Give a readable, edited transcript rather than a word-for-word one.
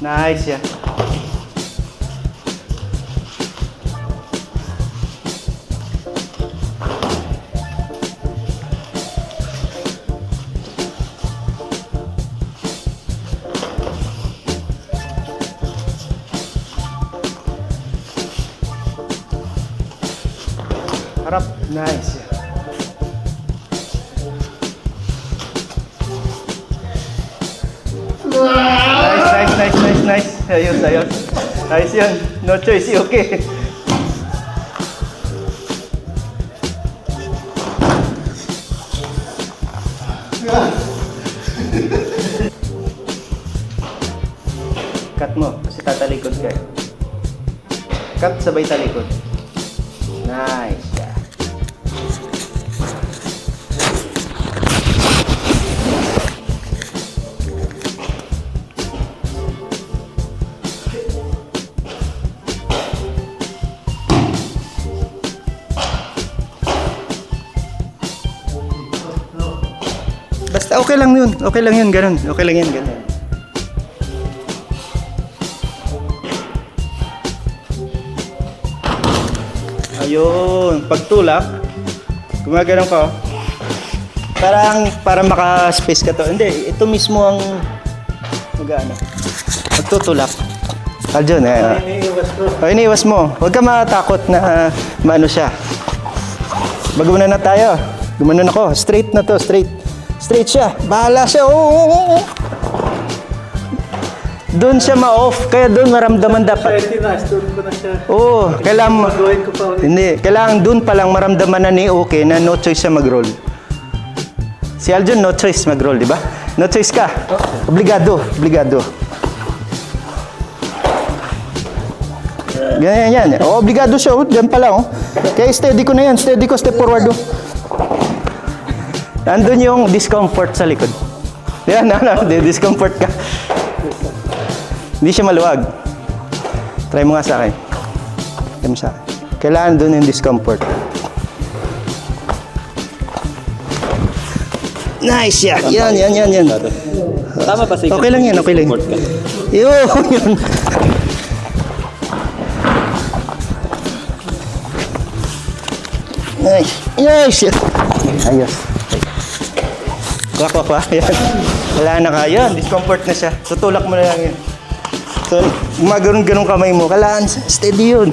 Nice yan. Harap. Nice yan. Nice. Ayos. Ayos yan. No choice, okay. Cut mo, kasi tatalikod ka. Cut sabay talikod. Nice. Yeah. Basta okay lang yun. Ganun. Okay lang yan, ganun. Ayun, pagtulak, gumagano'n ka. Para maka-space ka to. Hindi, ito mismo ang mag-ano. Pagtutulak. Aljon, iniiwas mo. Huwag ka matakot na maano siya. Bagunan na tayo. Gumanon ako. Straight na to, straight. Straight siya. Bahala siya. Oo. Doon siya ma-off. Kaya doon maramdaman dapat. Oo. Kailangan doon pa lang maramdaman na ni okay na no choice siya mag-roll. Si Aljon no choice mag-roll, di ba? No choice ka. Obligado. Ganyan. Obligado siya. Diyan pa lang. Kaya steady ko na yan. Steady ko, step forward. Nandun yung discomfort sa likod. Yan, discomfort ka. Hindi siya maluwag. Try mo nga sa akin. Try mo sa akin. Kailangan dun yung discomfort. Nice yan. Yan. Tama ba sa okay lang yan. Yun. Nice. Ayos. Kwak. Yan. Wala na ka. Yan. Discomfort na siya. Tutulak mo na lang yun. So, gumagano'n kamay mo. Kailangan steady yun.